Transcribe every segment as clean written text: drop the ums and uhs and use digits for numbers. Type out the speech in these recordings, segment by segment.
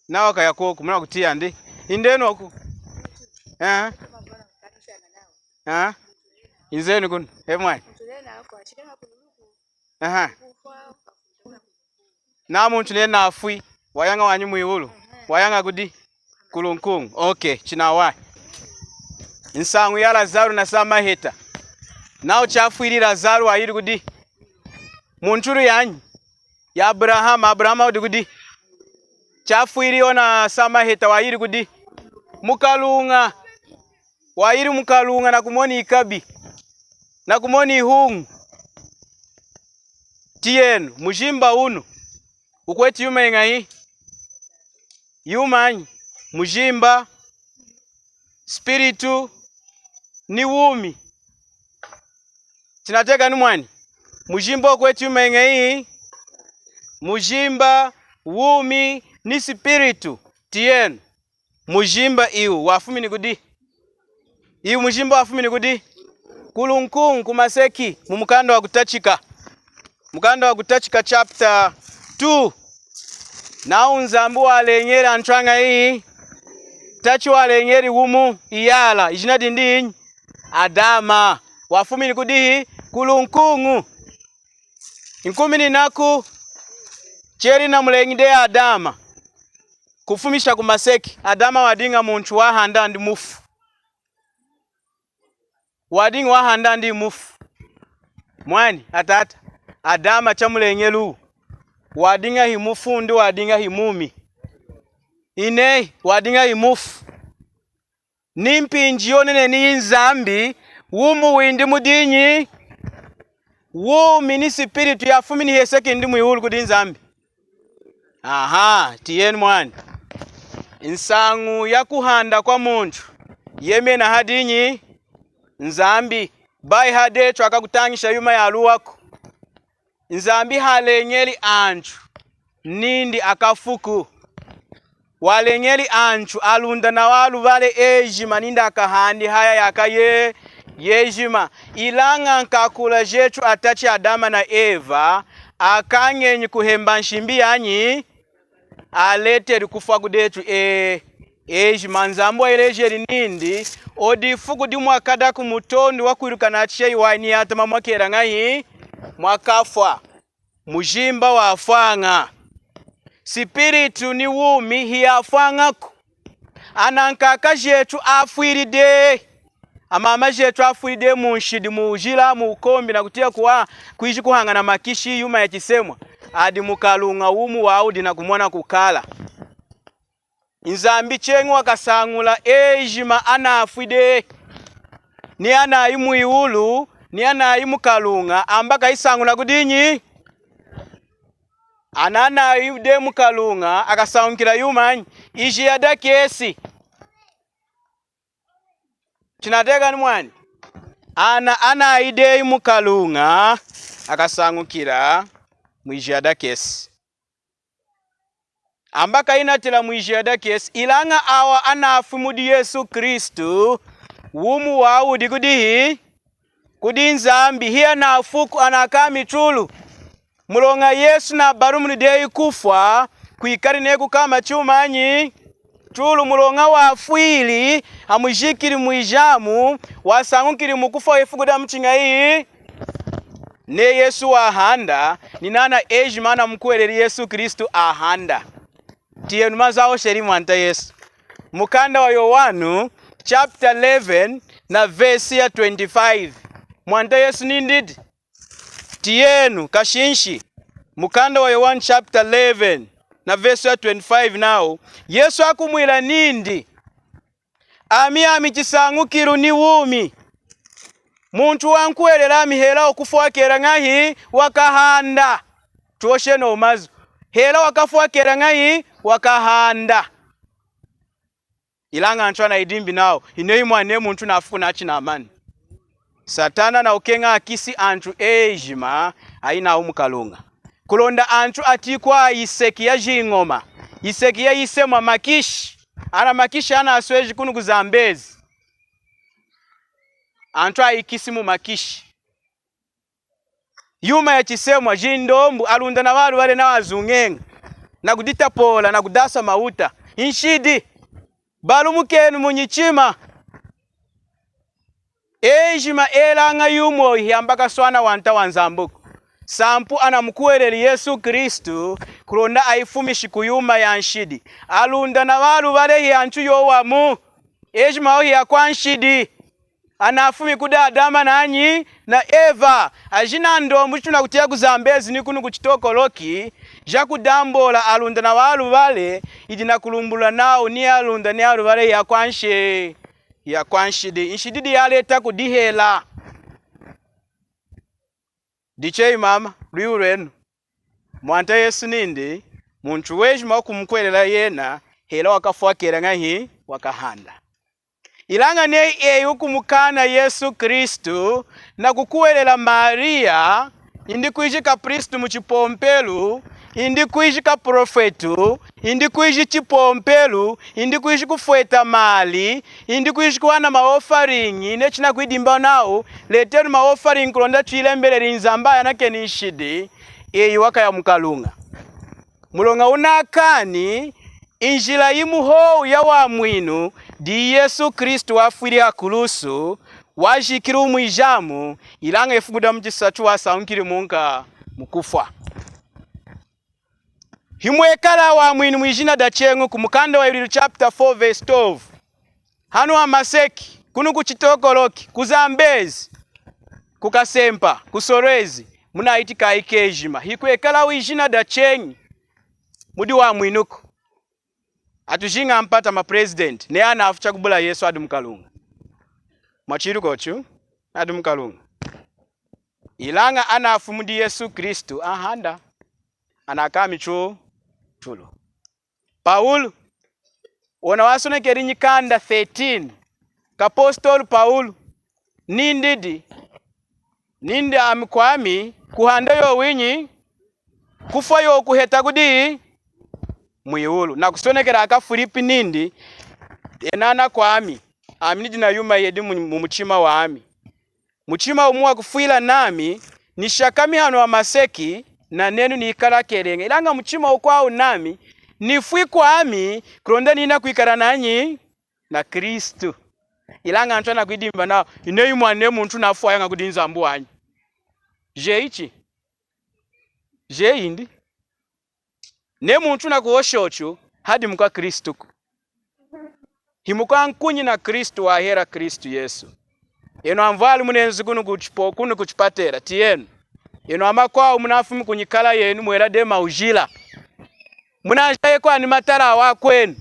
nawa kayako kumuna kutia ndi indeno oku inzenu kun emwani na muntu ne nafwi wayanga wanyu mwiwulu wayanga kudi kulunkung okay chinawa insangu ya Lazaro na samaheta nao chafwiri Lazaro ayiri kudi munturu yanyu ya Abraham udi kudi chafwiri ona samaheta wayiri kudi mukalunga wayiri mukalunga na kumoni ikabi na kumoni hungu tienu mujimba uno ukweti yuma ingai yumanyi mujimba spiritu ni wumi tinateka ni mwani mujimba ukweti yuma ingai mujimba wumi ni spiritu tienu mujimba iu wafumi ni kudi iu mujimba wafumi ni kudi kulunkung kumaseki mumukanda wa kutachika mukanda wa kutachika chapter 2 na unzambu walenyeri antwanga hii tachi walenyeri wumu iyala ijinadi ndi Adama wafumi ni kudi kulunkungu inkumi ni naku cheri na mulengide Adama kufumisha kumaseki Adama wadinga muntu wahanda ndi mufu wadinga wahanda ndi mufu mwani atata Adama chamulengelu wadinga himufu ndi wadinga himumi ine wadinga himufu nimpinji onene ni nzambi wumu windi mudinyi wumi ni spiritu yafumi ni heseki ndi mwihulu kudi nzambi tiyeni mwani insangu ya kuhanda kwa muntu yemena hadinyi nzambi bai hadecho akakutangisha yuma ya aluwako nzambi halenyeli anchu nindi akafuku walenyeli anchu alunda na walu vale ejima nindi akahandi haya yakaye yejima ilanga nkakula jechu atachi Adama na Eva akanyenyi kuhemba nshimbi yanyi aleteri kufa kudechu ejima nzambu elejeri nindi odifuku di mwakada kumutondi wakwiruka na chei waini yatama mwakera ngayi mwakafwa mujimba wafanga spiritu ni wumi hiyafangako anankaka jetu afwiride amama jetu afwiride munshidi mujila mukombi na kutia kuishi kuhanga na makishi yuma ya chisemwa adi mukalunga wumu waudi na kumwana kukala inzambi chengu wakasangula ejima anafwide ni anayimu iulu ni anayimu kalunga ambaka isangula kudinyi anana yude mukalunga akasaunkila yumanyi iji yada kesi chinateka ni mwani ana ide mukalunga akasangukila mwiji yada kesi ambaka inatila mwiji yada kesi ilanga awa anafwi mudi Yesu Kristu wumu waudi kudihi kudi nzambi hiya nafuku anakami chulu mulonga Yesu na barumuni deyi kufwa kuikari neku kama chumanyi chulu mulonga wafwili amujikiri muijamu wasangukiri mukufa wefukuda mchinga hii ne Yesu wahanda ninana ejimana mkuweleri Yesu Kristu ahanda tiyenu mazao sherimu anta Yesu mukanda wa Yohanu chapter 11 na verse ya 25 mwanta Yesu nindidi tiyenu kashinshi mukanda wa Yohanu chapter 11 na verse ya 25 nao Yesu akumwila nindi ami chisangukiru ni wumi muntu wankuwelela amihela okufwakera ngahi wakahanda tuoshe no mazu hela wakafwakera ngahi wakahanda ilanga antwana idimbi nao ineyi mwane muntu nafuku nachi na amani Satana na ukenga akisi antu ejima aina umukalunga kulonda antu atikwa iseki ya jingoma iseki ya isemwa makishi ana makishi ana asweji kunu kuzambezi antu aikisimu makishi yuma ya chisemwa jindombu alunda na walu wale na wazungenga na kudita pola na kudasa mauta inshidi balumukenu munyichima ejima elanga yumo hiyambaka swana wanta wanzambuko sampu anamukuwereli Yesu Kristu kulonda aifumishi kuyuma ya nshidi alunda na walu wale hiyanchu yowamu ejima hiya kwa nshidi anafumi kuda Adama nanyi na Eva ajina ndombu chuna kutia kuzambezi nikunu kuchitokoloki jakudambola alunda na walu wale idina kulumbula nao ni alunda ni alu wale ya kwanshidi inshididi yaleta kudihela dichei mama liurenu mwanta Yesu nindi muntu wejima okumukwelela yena hela wakafwakela ngahi wakahanda ilanga neyi eyu kumukana Yesu Kristu na kukuwelela Maria indi kuijika Kristu muchipompelu indi kuijika profetu indi kuiji chipompelu indi kuiji kufweta mali indi kuiji kuwana maofaringi nechina kuidimba nao leteru maofaringi kulonda chilembele rinzambaya nake nishidi eyu waka ya mkalunga mulonga unakani injila imuhou ya wa mwinu di Yesu Kristu wafwili akulusu wajikiri umwijamu ilanga ifuguda mchisachu wasaunkiri munka mukufwa himwekala wa mwinu mwijina dachengu kumukanda wa Yulilu chapter 4 verse 12 hanu wa maseki kunu kuchitokoloki kuzambezi kukasempa kusorezi muna iti kaikejima hikwekala wijina dachengi mudi wa mwinuko atujinga mpata ma president ne anafu chakubula Yesu adu mkalunga machiru kochu adu mkalunga ilanga anafu mudi Yesu Kristu ahanda anakami chulo Paulo ona wasonekeri nyikanda 13 kapostol Paulo nindi amikwami kuhanda yo winyi kufa yo kuheta kudi mwiulu na kusonekera aka Filipi nindi enana kwami aminidi na yuma yedi mumuchima wami muchima umuwa kufuila nami nishakami hano wa maseki na nenu ni ikala kerenge ilanga muchima ukwao nami nifui kwami kulonda nina kuikara nanyi na Kristu ilanga antwana kuidimba nao ineyu mwane muntu nafuwa yanga kudinza mbu wanyi je indi ne muntu na kuoshochu hadi mukwa Kristu himukwa nkunyi na Kristu wa hera Kristu Yesu eno amvali munenzi kunu kuchipatera tienu eno amakwao munafumi kunyikala yenu mwera dema ujila munajaye kwa ni matara wa kwenu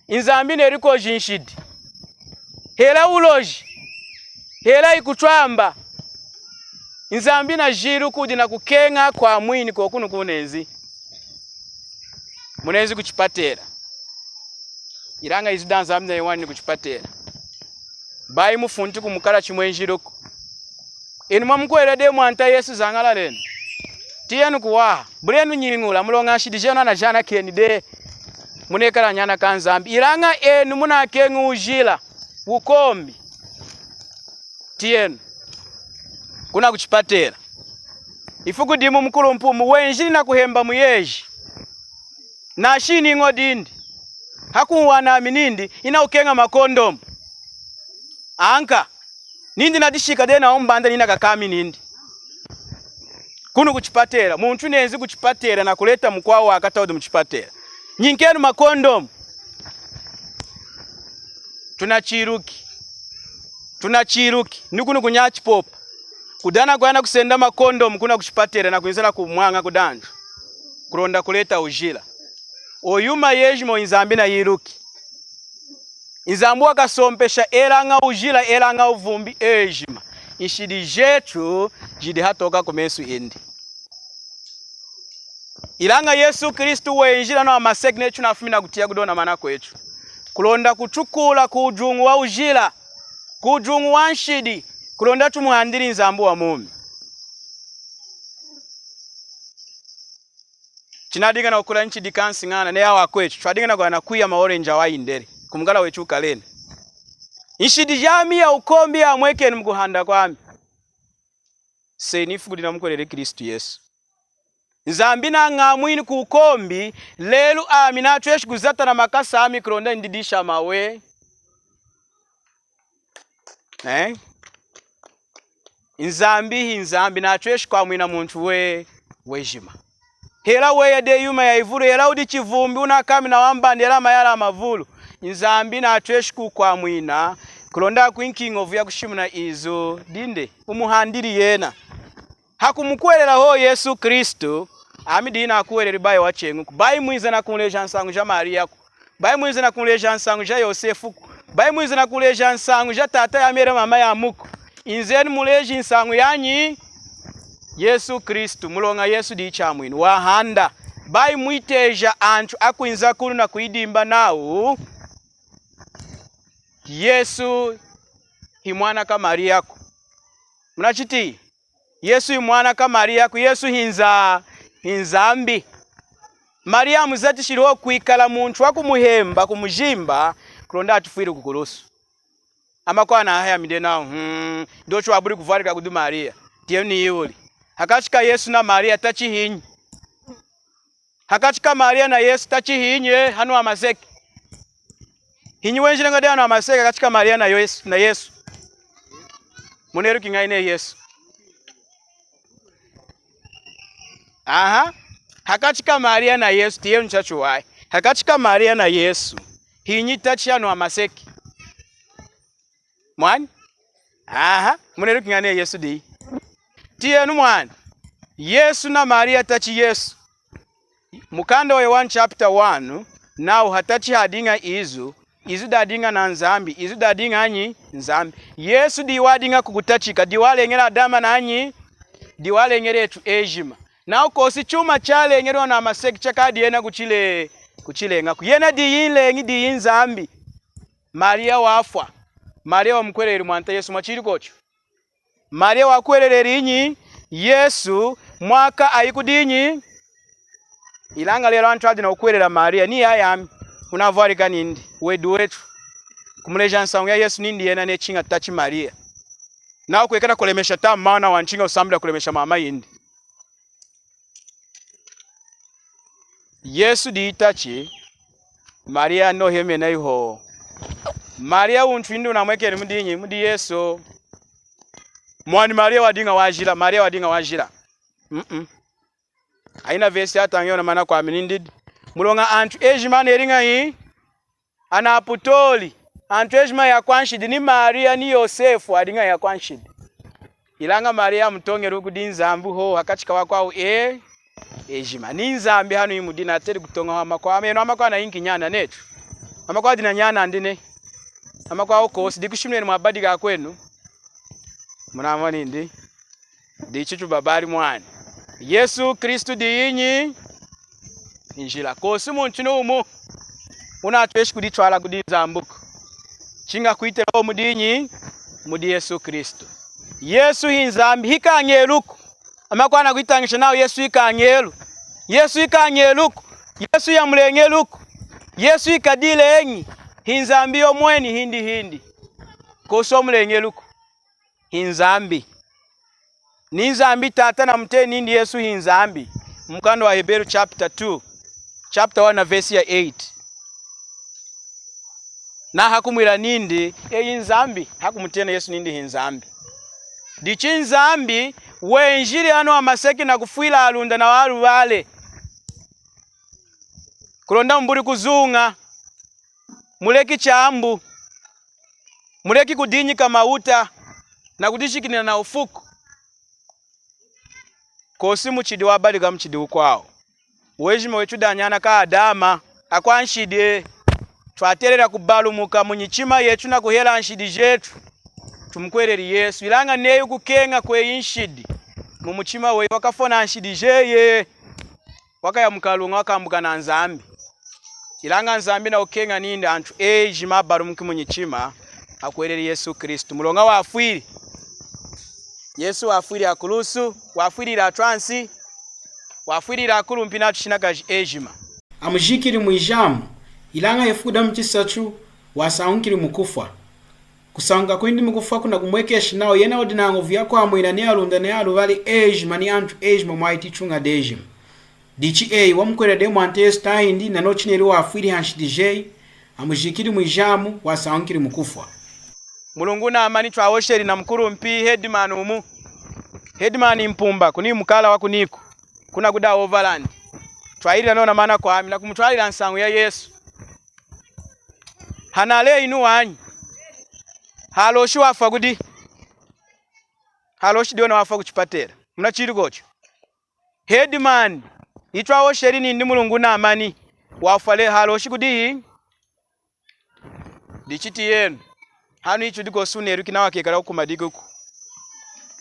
inzambi neriko jinshidi hela uloji hela ikutwamba inzambi na jiru kudi na kukenga kwa mwini kwa kunu kunenzi munenzi kuchipatera ilanga izidanza amna yewani kuchipatera bayi mufunti kumukala chimwenjiroko enu mwamukwela de mwanta Yesu zangala lenu tiyenu kuwa bulenu nyilingula mulonga shidi jena na jana keni de munekala nyana kanzambi ilanga enu muna kengu ujila ukombi tiyenu kuna kuchipatera ifuku dimu mkulu mpumu wenjili na kuhemba muyeji na shini ngodindi hakuwana aminindi ina ukenga makondomu anka nindi nadishika dena ombanda nina kakami nindi kunu kuchipatera muntu nenzi kuchipatera na kuleta mkwao wakataudu mchipatera nyinkenu makondomu tunachiruki nikunu kunyachi popa kudana kwana kusenda makondomu kuna kuchipatera na kuinzala kumwanga kudanju kulonda kuleta ujila oyuma yejimo inzambi na yiruki inzambu wakasompesha elanga ujila elanga uvumbi ejima inshidi jetu jidi hatoka kumesu indi ilanga Yesu Kristu wenjila na wamaseki nechu na afumi na kutia kudona mana kwechu kulonda kuchukula kujungu wa ujila kujungu wa nshidi kulonda tumuhandiri inzambu wa mumi chinadiga na ukula nchidi kansi ngana ne yawa kwechu chadiga na kwa nakuya maorenja wa inderi kumgala wechu kalene inshidi jami ya ukombi ya mweke nmguhanda kwami senifu kudina mkwelele Kristu Yesu Nzambi na ngamwini kukombi lelu amina tweshi kuzata na makasa ami kronda ndidisha mawe. Nzambi na tweshi kwa mwina muntu wejima. Hela weye de yuma ya ivuru hela udi chivumbi unakami na wambandi hela mayala mavulu. Nzambi na tweshi kwa mwina kulonda kuinkingovu ya kushimuna izo dinde umuhandiri yena. Hakumukwelera ho Yesu Kristo amidi ina akuwelera bayi wachengu bayi mwiza na kumleja nsangu ja Maria ku bayi mwiza na kumleja nsangu ja Yosefu ku bayi mwiza na kumleja nsangu ja tata ya mere mama ya muku inzeni muleji nsangu yanyi Yesu Kristo mulonga Yesu di chamwini wahanda bayi mwiteja antu akuinza kulu na kuidimba nawo Yesu himwana ka Maria ku munachiti Yesu himwana ka Maria ku Yesu hinzambi Maria muzati shiriho kwikala muntu wakumuhemba kumujimba kulonda atufire kukulusu amakwana haya midena ndocho aburi kuvarika kudu Maria tiyo ni yuli hakachika Yesu na Maria tachihinyi hakachika Maria na Yesu tachihinyi hanu amaseki hinyi wenjile ngade hanu amaseki hakachika Maria na Yesu muneru kingaine Yesu hakachika Maria na Yesu tiyo nchachu wai hakachika Maria na Yesu hinyi tachi hanu amaseki mwani muneru kingaine Yesu di tiyo mwani Yesu na Maria tachi Yesu mukanda wa 1 chapter 1 nao hatachi hadinga izu dadinga na nzambi izu dadinga anyi nzambi Yesu diwadinga kukutachika diwalengera Adama na anyi diwalengera etu ejima nao kosi chuma chale ngero na maseki chakadi yena kuchilenga kuyena diyinlengi diyinzambi Maria wafwa Maria wamkwelele mwanta Yesu mwachiri kocho Maria wakwelele inyi Yesu mwaka ayikudinyi ilanga lelo antu adina ukwelela Maria ni ayami unavarika nindi wedu wetu kumuleja nsangu ya Yesu nindi yena nechinga tachi Maria nao kwekana kulemesha tamu maana wanchinga usambila kulemesha mama yindi Yesu di itachi Maria no heme na iho Maria untu indi unamwekele mudi Yesu mwani Maria wadinga wajira aina vesi hata ngiona mana kwa minindid mulonga antu ejimane eringa hii anaputoli antu ejima ya kwanshidi ni Maria ni Yosefu adinga ya kwanshidi ilanga Maria mtonge rukudi nzambu ho hakachika wakwao ejima ni nzambi hanu imudina ateri kutonga hamakwa ameno hamakwa na inki nyana netu hamakwa dina nyana andine hamakwa okosi dikushimne mwabadi ga kwenu munamani ndi dichuchu babari mwani Yesu Kristo diyinyi injila kosi muntu numu unatweshi kuditwala kudinzambuko chinga kuitela mudinyi mudi Yesu Kristo Yesu hinzambi hikanyeluku amakwana kuitangisha nao Yesu ikanyelu Yesu yamulengeluku Yesu ikadile enyi hinzambi omweni hindi kosi omulengeluku hinzambi ninzambi tata na mteni nindi Yesu hinzambi mkando wa Hebrew chapter 1 na verse ya 8 na hakumwira nindi hinzambi hakumutena Yesu nindi hinzambi dichi nzambi wenjiri ano amaseki na kufuila alunda na walu wale kulonda mburi kuzunga muleki chambu muleki kudinyika mauta na kudishikina na ufuku kosi muchidi wabaliga muchidi ukwao wejima wechudanyana ka Adama akwanshide twaterera kubalumuka munyichima yetu na kuhela nshidi jetu tumkwereri Yesu ilanga neyi kukenga kwe inshidi mumuchima we wakafona nshidi jeye wakaya mukalunga wakambuka na nzambi ilanga nzambi na ukenga nindi antu ejima balumuki munyichima akwereri Yesu Kristo mulonga wafwiri Yesu wafwiri akulusu wafwiri atwansi wafwiri akulumpi natu shinagaji ejima amujikiri muijamu ilanga yefuda mchisachu wasaunkiri mukufa kusanga kwindi mukufa kuna kumwekesha nao yena odinango vyako amwina ne alunda ne aluvali ejima ni antu ejima mwaiti chunga dejima dichi wamkwelede mwante Yesu taindi na nochineri wafwiri hanshi amujikiri mwijamu wasawankiri mukufwa. Mulungu na amani twawosheri na mkuru mpi headman umu. Headman mpumba kuni mukala wa kuniku. Kuna guda overland. Twairira nona mana kwa ami na kumutwalira nsangu ya Yesu. Hanale inu wanyi. Haloshi wafa gudi. Haloshi diona wafa kuchipatera. Mnachiri gocho. Headman itwawosheri ni Mulungu na amani wafale haloshi gudi. Dichiti yenu. Hanu ichu diko suneru kinawa kekala kumadigo ku.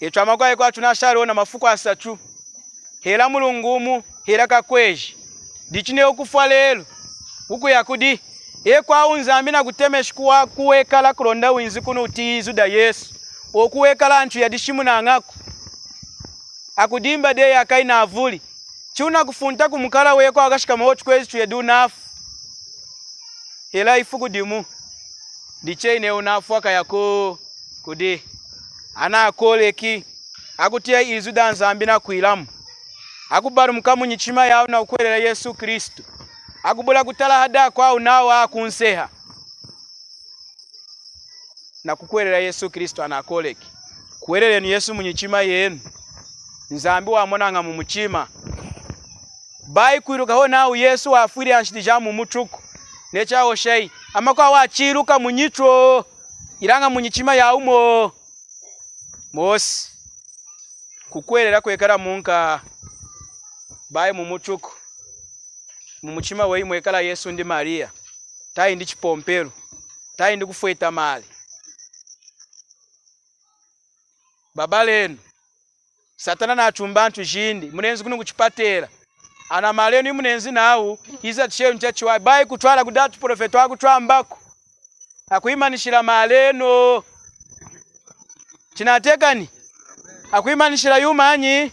Echo amagwaye kwa tunasharo na mafuko asatu. Hela Mulungumu hela kakweji. Dichine okufa lelo. Huku yakudi kwa unzambi na kutemeshikuwa kuwekala kulonda winzi kuno utizu da Yesu. Okuwekala anchu ya dishimu na ngako. Akudimba de yakai na avuli. Chuna kufunta kumukala weko akashika mahochu kwezi tuyedu nafu. Hela ifuku dimu. Diche ine unafu waka yako kudi. Ana akoleki. Akutia izu da nzambi na kuilamu. Akubaru mkamu nyichima yao na ukwelele Yesu Kristu. Akubula kutala hada kwa unawa kunseha. Na kukwelele Yesu Kristu anakoleki. Kuwelele ni Yesu mnyichima yenu. Nzambi wa monanga mumuchima. Bai kuiruka ho nao Yesu wa afwiri anshidijamu mutuku. Necha oshei. Ama kwa wachiruka munyitro. Iranga munyichima ya umo. Mosi. Kukwelela kwekala munka. Bai mumutuku. Mumuchima wei mwekala Yesu ndi Maria. Tai ndi chipompero. Tai ndi kufueta mali. Baba lenu. Satana na achumbantu jindi. Munenzi kunu kuchipatera. Ana malenu yu munenzi nao. Iza tsheo nchachi wa. Bai kutwala kudatu profeto wa kutwa mbako. Akuimanishila malenu. Chinatekani. Akuimanishila yumanyi.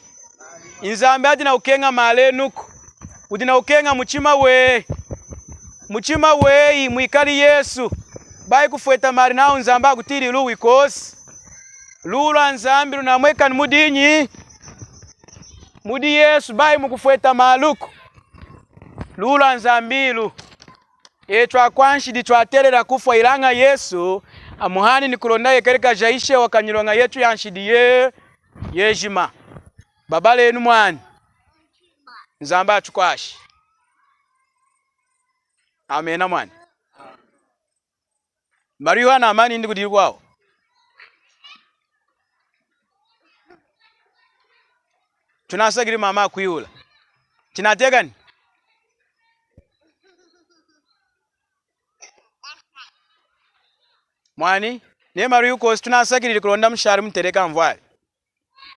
Inzambi adi na ukenga malenuku. Udi na ukenga muchima we. Muchima we mwikali Yesu. Bai kufueta mali nao nzamba kutiri lu wikosi. Lula nzambi na mweka mudinyi. Mudi Yesu bai mukufueta maluku. Lula nzambilu. Etwa kwanshi ditwaterera kufwa ilanga Yesu. Amuhani ni kulonda yekereka jaishe wakanyilonga yetu yanshidi yejima. Baba lenu mwani. Nzamba atukwashi. Amena mwani. Mariwa na amani ndi kudiri kwao. Tunasagiri mama kuyula. Chinategani? Mwani? Ne Mariwa kosi tunasagiri kulonda mshari mtereka mvwali.